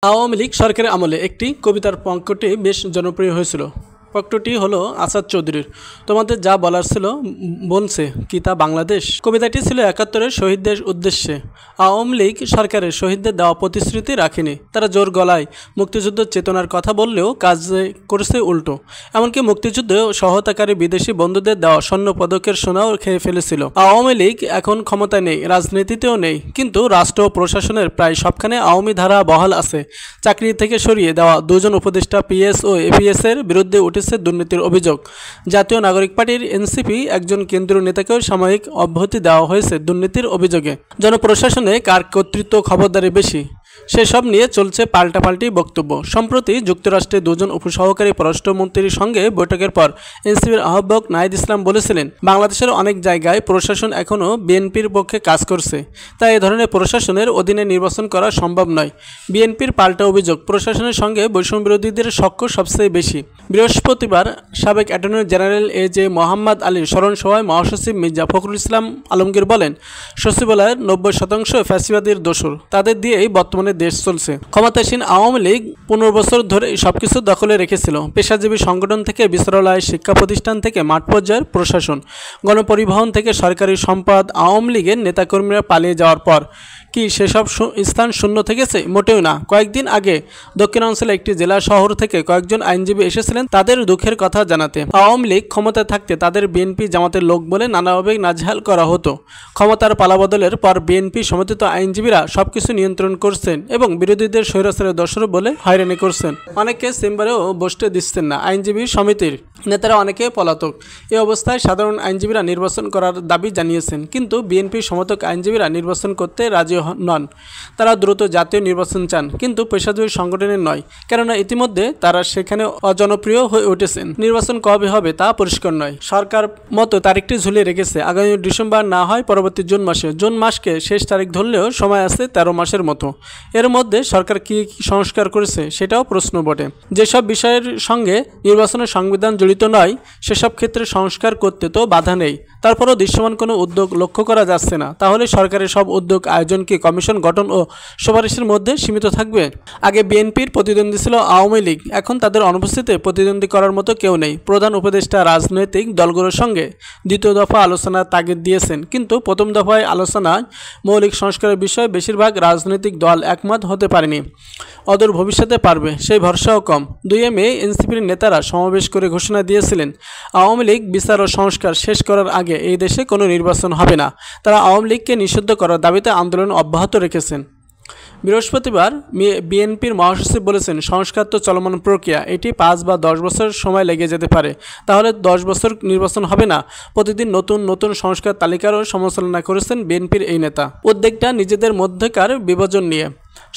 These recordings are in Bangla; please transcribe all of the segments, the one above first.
আওয়ামী লীগ সরকারের আমলে একটি কবিতার পঙ্ক্তি বেশ জনপ্রিয় হয়েছিল। পঙ্ক্তিটি হলো আসাদ চৌধুরীর, তোমাদের যা বলার ছিল বলছে কি তা বাংলাদেশ। কবিতাটি ছিল ৭১-এর শহীদদের উদ্দেশ্যে। আওয়ামী লীগ সরকারের শহীদদের দেওয়া প্রতিশ্রুতি রাখেনি। তারা জোর গলায় মুক্তিযুদ্ধ চেতনার কথা বললেও কাজ করেছে উল্টো। এমনকি মুক্তিযুদ্ধে সহায়তাকারী বিদেশি বন্ধুদের দেওয়া স্বর্ণ পদকের সোনাও খেয়ে ফেলেছিল। আওয়ামী লীগ এখন ক্ষমতায় নেই, রাজনীতিতেও নেই, কিন্তু রাষ্ট্র ও প্রশাসনের প্রায় সবখানে আওয়ামী ধারা বহাল আছে। চাকরি থেকে সরিয়ে দেওয়া দুজন উপদেষ্টা পিএস ও এপিএস এর বিরুদ্ধে উঠেছে দুর্নীতির অভিযোগ। জাতীয় নাগরিক পার্টির এনসিপি একজন কেন্দ্রীয় নেতাকেও সাময়িক অব্যাহতি দেওয়া হয়েছে দুর্নীতির অভিযোগে। জনপ্রশাসনে কার কর্তৃত্ব খবরদারি বেশি, সেসব নিয়ে চলছে পাল্টাপাল্টি বক্তব্য। সম্প্রতি যুক্তরাষ্ট্রের দুজন উপসহকারী পররাষ্ট্রমন্ত্রীর সঙ্গে বৈঠকের পর এনসিপির আহ্বায়ক নাহিদ ইসলাম বলেছিলেন, বাংলাদেশের অনেক জায়গায় প্রশাসন এখনও বিএনপির পক্ষে কাজ করছে, তাই এ ধরনের প্রশাসনের অধীনে নির্বাচন করা সম্ভব নয়। বিএনপির পাল্টা অভিযোগ, প্রশাসনের সঙ্গে বৈষম্য বিরোধীদের সখ্য সবচেয়ে বেশি। বৃহস্পতিবার সাবেক অ্যাটর্নি জেনারেল এ.জে. মোহাম্মদ আলীর স্মরণ সভায় মহাসচিব মির্জা ফখরুল ইসলাম আলমগীর বলেন, সচিবালয়ের ৯০% ফ্যাসিবাদীর দোসর, তাদের দিয়েই বর্তমানে দেশ চলছে। ক্ষমতাসীন আওয়ামী লীগ ১৫ বছর ধরে সবকিছু দখলে রেখেছিল। পেশাজীবী সংগঠন থেকে বিচারালয়, শিক্ষা প্রতিষ্ঠান থেকে মাঠ পর্যায়ের প্রশাসন, গণপরিবহন থেকে সরকারি সম্পদ। আওয়ামী লীগের নেতাকর্মীরা পালিয়ে যাওয়ার পর কি সেসব স্থান শূন্য থেকেছে? মোটেও না। কয়েকদিন আগে দক্ষিণাঞ্চলে একটি জেলা শহর থেকে কয়েকজন আইনজীবী এসেছিলেন তাদের দুঃখের কথা জানাতে। আওয়ামী লীগ ক্ষমতায় থাকতে তাদের বিএনপি জামাতের লোক বলে নানাভাবে নাজেহাল করা হতো। ক্ষমতার পালাবদলের পর বিএনপি সমর্থিত আইনজীবীরা সবকিছু নিয়ন্ত্রণ করছেন এবং বিরোধীদের স্বৈরাচারের দোসর বলে হয়রানি করছেন। অনেকে চেম্বারেও বসতে দিচ্ছেন না। আইনজীবী সমিতির নেতারা অনেকে পলাতক। এই অবস্থায় সাধারণ আইনজীবীরা নির্বাচন করার দাবি জানিয়েছেন, কিন্তু বিএনপি সমর্থক আইনজীবীরা নির্বাচন করতে রাজি নন। তারা দ্রুত জাতীয় নির্বাচন চান, কিন্তু পেশাজীবী সংগঠনের নয়, কেননা ইতিমধ্যে তারা সেখানে অজনপ্রিয় হয়ে উঠেছেন। নির্বাচন কবে হবে তা পরিষ্কার নয়। সরকার মতো তারিখটি ঝুলিয়ে রেখেছে, আগামী ডিসেম্বর না হয় পরবর্তী জুন মাসে। জুন মাসকে শেষ তারিখ ধরলেও সময় আছে ১৩ মাসের মতো। এর মধ্যে সরকার কি সংস্কার করেছে সেটাও প্রশ্ন বটে। যেসব বিষয়ের সঙ্গে নির্বাচনের সংবিধান জড়িত নয় সেসব ক্ষেত্রে সংস্কার করতে তো বাধা নেই, তারপরও দৃশ্যমান কোনো উদ্যোগ লক্ষ্য করা যাচ্ছে না। তাহলে সরকারের সব উদ্যোগ আয়োজন কি কমিশন গঠন ও সুপারিশের মধ্যে সীমিত থাকবে? আগে বিএনপির প্রতিদ্বন্দ্বী ছিল আওয়ামী লীগ, এখন তাদের অনুপস্থিতিতে প্রতিদ্বন্দ্বী করার মতো কেউ নেই। প্রধান উপদেষ্টা রাজনৈতিক দলগুলোর সঙ্গে দ্বিতীয় দফা আলোচনার তাগিদ দিয়েছেন, কিন্তু প্রথম দফায় আলোচনায় মৌলিক সংস্কারের বিষয়ে বেশিরভাগ রাজনৈতিক দল একমত হতে পারেনি। অদূর ভবিষ্যতে পারবে সেই ভরসাও কম। ২ মে এনসিপির নেতারা সমাবেশ করে ঘোষণা দিয়েছিলেন, আওয়ামী লীগ বিচার ও সংস্কার শেষ করার আগে এই দেশে কোনো নির্বাচন হবে না। তারা আওয়ামী লীগকে নিষিদ্ধ করার দাবিতে আন্দোলন অব্যাহত রেখেছেন। বৃহস্পতিবার বিএনপির মহাসচিব বলেছেন, সংস্কার তো চলমান প্রক্রিয়া, এটি ৫ বা ১০ বছর সময় লেগে যেতে পারে। তাহলে ১০ বছর নির্বাচন হবে না? প্রতিদিন নতুন নতুন সংস্কার তালিকারও সমালোচনা করেছেন বিএনপির এই নেতা। উদ্বেগটা নিজেদের মধ্যকার বিভাজন নিয়ে।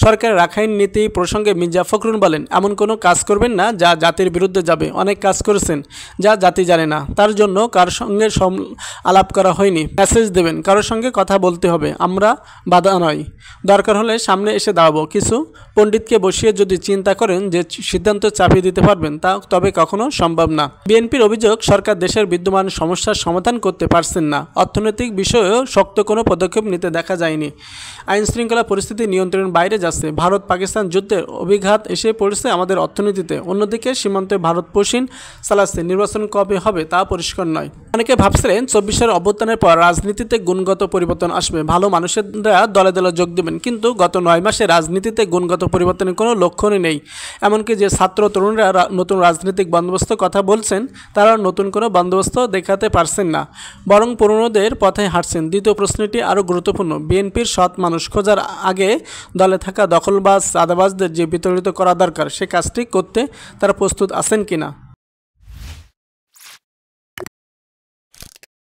সরকারের রাখাইন নীতি প্রসঙ্গে মির্জা ফখরুল বলেন, এমন কোনো কাজ করবেন না যা জাতির বিরুদ্ধে যাবে। অনেক কাজ করেছেন যা জাতি জানে না, তার জন্য কারোর সঙ্গে আলাপ করা হয়নি। মেসেজ দেবেন, কারোর সঙ্গে কথা বলতে হবে, আমরা বাধা নয়, দরকার হলে সামনে এসে দাঁড়াবো। কিছু পণ্ডিতকে বসিয়ে যদি চিন্তা করেন যে সিদ্ধান্ত চাপিয়ে দিতে পারবেন, তা তবে কখনো সম্ভব না। বিএনপির অভিযোগ, সরকার দেশের বিদ্যমান সমস্যার সমাধান করতে পারছেন না। অর্থনৈতিক বিষয়েও শক্ত কোনো পদক্ষেপ নিতে দেখা যায়নি। আইন শৃঙ্খলা পরিস্থিতি নিয়ন্ত্রণের বাইরে যাচ্ছে। ভারত পাকিস্তান যুদ্ধের অভিঘাত এসে পড়েছে আমাদের অর্থনীতিতে। অন্যদিকে সীমান্তে ভারত পশ্চিম চালাচ্ছে। নির্বাচন কবে হবে তা পরিষ্কার নয়। অনেকে ভাবছিলেন ২৪-এর অভ্যুত্থানের পর রাজনীতিতে গুণগত পরিবর্তন আসবে, ভালো মানুষেরা দলে দলে যোগ দেবেন, কিন্তু গত ৯ মাসে রাজনীতিতে গুণগত পরিবর্তনের কোনো লক্ষণই নেই। এমনকি যে ছাত্র তরুণরা নতুন রাজনৈতিক বন্দোবস্ত কথা বলছেন, তারা নতুন কোনো বন্দোবস্ত দেখাতে পারছেন না, বরং পুরনোদের পথে হাঁটছেন। দ্বিতীয় প্রশ্নটি আরও গুরুত্বপূর্ণ, বিএনপির সৎ মানুষ খোঁজার আগে দলে থাকা দখলবাজ চাঁদাবাজদের যে বিতাড়িত করা দরকার, সে কাজটি করতে তারা প্রস্তুত আছেন কিনা।